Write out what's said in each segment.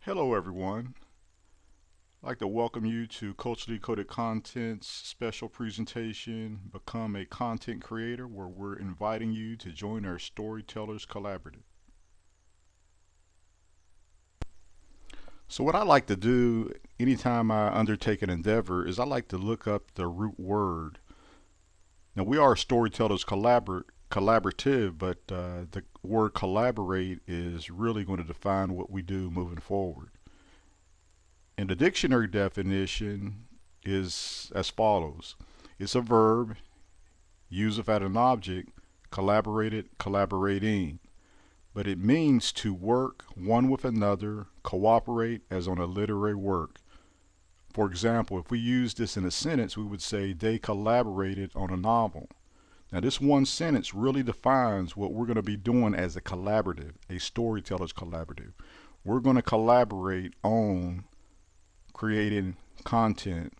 Hello, everyone. I'd like to welcome you to Culturally Coded Content's special presentation, Become a Content Creator, where we're inviting you to join our Storytellers Collaborative. So, what I like to do anytime I undertake an endeavor is I like to look up the root word. Now, we are Storytellers Collaborative, but the word collaborate is really going to define what we do moving forward. And the dictionary definition is as follows. It's a verb, used without an object, collaborated, collaborating. But it means to work one with another, cooperate as on a literary work. For example, if we use this in a sentence, we would say they collaborated on a novel. Now, this one sentence really defines what we're going to be doing as a collaborative, a storyteller's collaborative. We're going to collaborate on creating content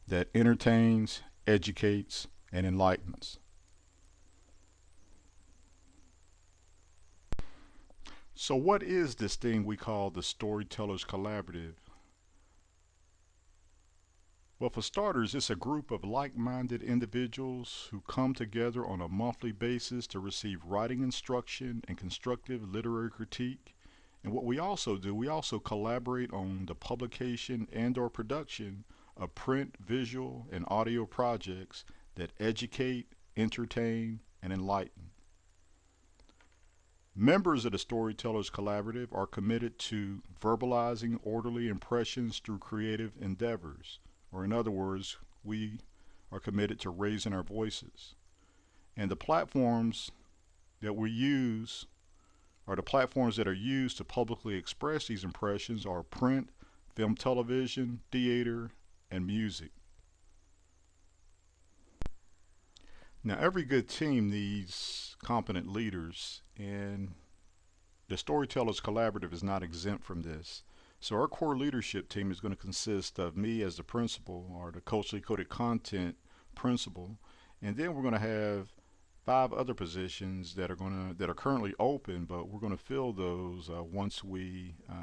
that entertains, educates, and enlightens. So, what is this thing we call the Storytellers Collaborative? Well, for starters, it's a group of like minded individuals who come together on a monthly basis to receive writing instruction and constructive literary critique. And what we also do, we also collaborate on the publication and/or production of print, visual, and audio projects that educate, entertain, and enlighten. Members of the Storytellers Collaborative are committed to verbalizing orderly impressions through creative endeavors. Or, in other words, we are committed to raising our voices. And the platforms that we use the platforms that are used to publicly express these impressions are print, film, television, theater, and music. Now, every good team needs competent leaders, and the Storytellers Collaborative is not exempt from this. So, our core leadership team is going to consist of me as the principal, or the culturally coded content principal, and then we're going to have 5 other positions that are currently open, but we're going to fill those once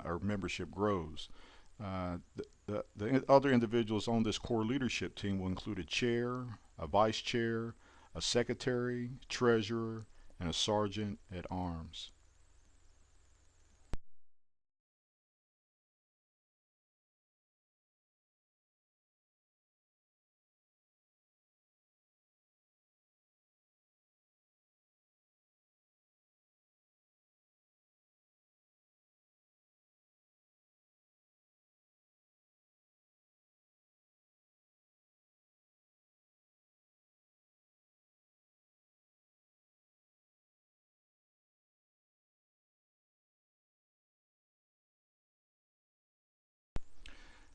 our membership grows. The other individuals on this core leadership team will include a chair, a vice chair, a secretary, treasurer, and a sergeant at arms.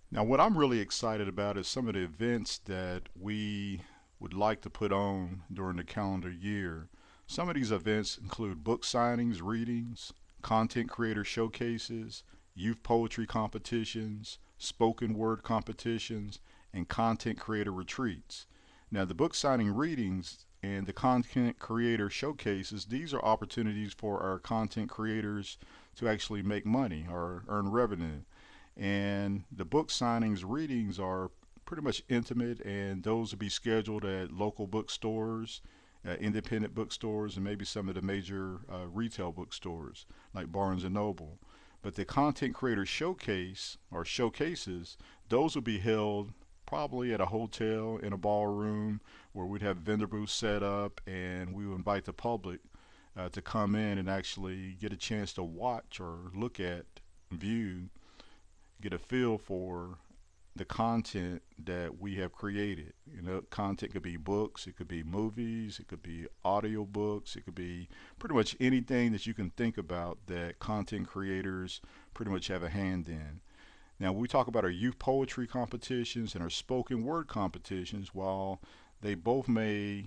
Now, what I'm really excited about is some of the events that we would like to put on during the calendar year. Some of these events include book signings, readings, content creator showcases, youth poetry competitions, spoken word competitions, and content creator retreats. Now, the book signing readings and the content creator showcases, these are opportunities for our content creators to actually make money or earn revenue. And the book signings readings are pretty much intimate, and those will be scheduled at local bookstores, independent bookstores, and maybe some of the major retail bookstores like Barnes and Noble. But the content creator showcase or showcases, those will be held probably at a hotel in a ballroom where we'd have vendor booths set up, and we would invite the public to come in and actually get a chance to watch or look at, view, get a feel for the content that we have created. You know, content could be books, it could be movies, it could be audio books, it could be pretty much anything that you can think about that content creators pretty much have a hand in. Now, we talk about our youth poetry competitions and our spoken word competitions. While they both they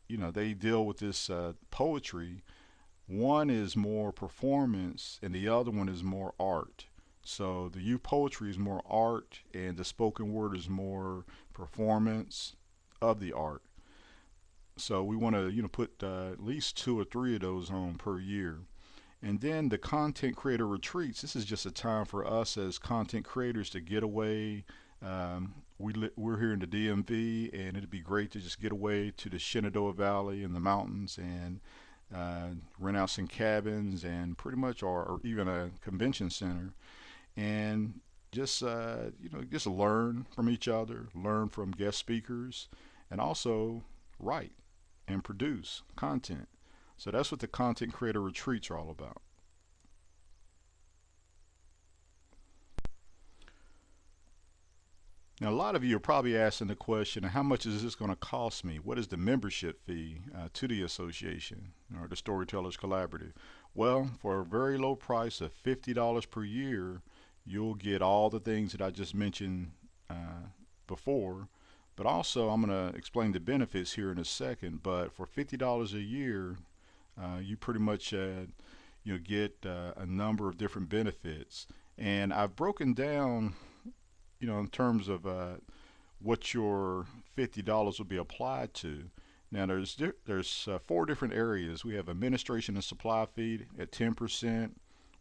deal with this poetry. One is more performance, and the other one is more art. So the youth poetry is more art, and the spoken word is more performance of the art. So we want to put at least 2 or 3 of those on per year. And then the content creator retreats. This is just a time for us as content creators to get away. We're here in the DMV, and it'd be great to just get away to the Shenandoah Valley and the mountains and rent out some cabins and pretty much, or even a convention center, and just just learn from each other, learn from guest speakers, and also write and produce content. So that's what the content creator retreats are all about. Now, a lot of you are probably asking the question, how much is this going to cost me? What is the membership fee to the association or the Storytellers Collaborative? Well, for a very low price of $50 per year, you'll get all the things that I just mentioned before. But also, I'm going to explain the benefits here in a second. But for $50 a year, you pretty much get a number of different benefits. And I've broken down, in terms of what your $50 will be applied to. Now, there's 4 different areas. We have administration and supply fee at 10%.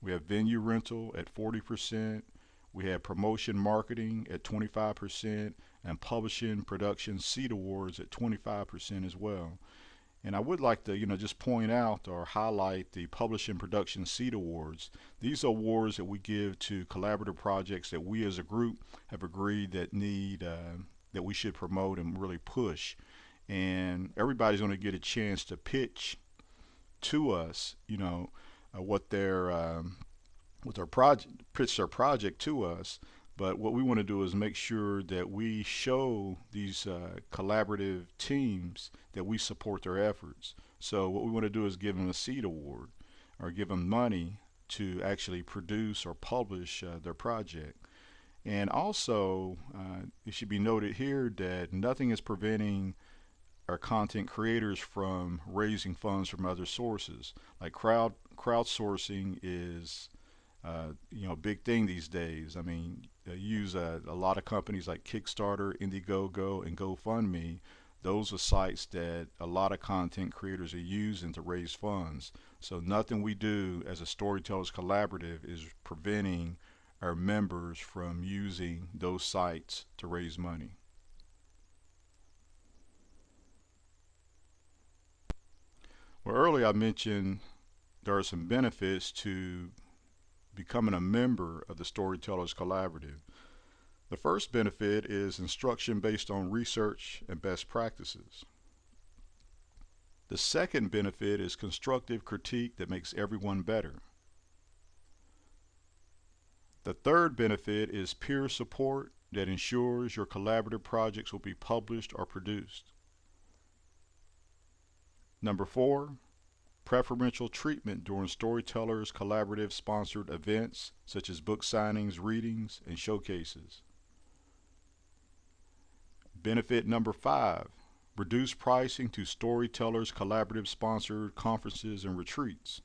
We have venue rental at 40%. We have promotion marketing at 25%, and publishing production seat awards at 25% as well. And I would like to, just point out or highlight the Publishing Production Seat Awards. These are awards that we give to collaborative projects that we as a group have agreed that that we should promote and really push. And everybody's going to get a chance to pitch to us, what their pitch their project to us. But what we want to do is make sure that we show these collaborative teams that we support their efforts. So what we want to do is give them a seed award or give them money to actually produce or publish their project. And also, it should be noted here that nothing is preventing our content creators from raising funds from other sources. Like crowdsourcing is a big thing these days. I mean, use a lot of companies like Kickstarter, Indiegogo, and GoFundMe. Those are sites that a lot of content creators are using to raise funds. So nothing we do as a Storytellers Collaborative is preventing our members from using those sites to raise money. Well, earlier I mentioned there are some benefits to becoming a member of the Storytellers Collaborative. The first benefit is instruction based on research and best practices. The second benefit is constructive critique that makes everyone better. The third benefit is peer support that ensures your collaborative projects will be published or produced. Number 4, preferential treatment during Storytellers Collaborative sponsored events such as book signings, readings, and showcases. Benefit number 5, reduced pricing to Storytellers Collaborative sponsored conferences and retreats.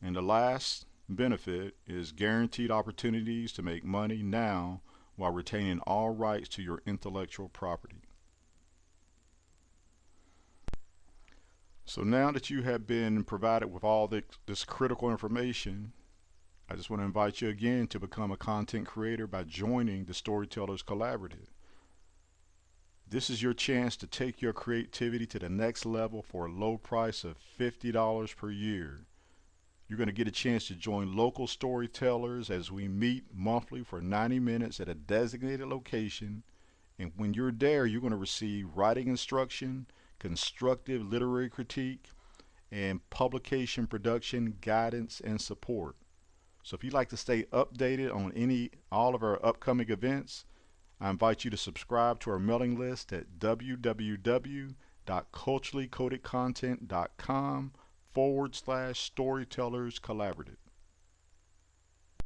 And the last benefit is guaranteed opportunities to make money now while retaining all rights to your intellectual property. So now that you have been provided with all this critical information, I just want to invite you again to become a content creator by joining the Storytellers Collaborative. This is your chance to take your creativity to the next level for a low price of $50 per year. You're going to get a chance to join local storytellers as we meet monthly for 90 minutes at a designated location. And when you're there, you're going to receive writing instruction, constructive literary critique, and publication production guidance and support. So if you'd like to stay updated on all of our upcoming events, I invite you to subscribe to our mailing list at www.culturallycodedcontent.com/Storytellers Collaborative.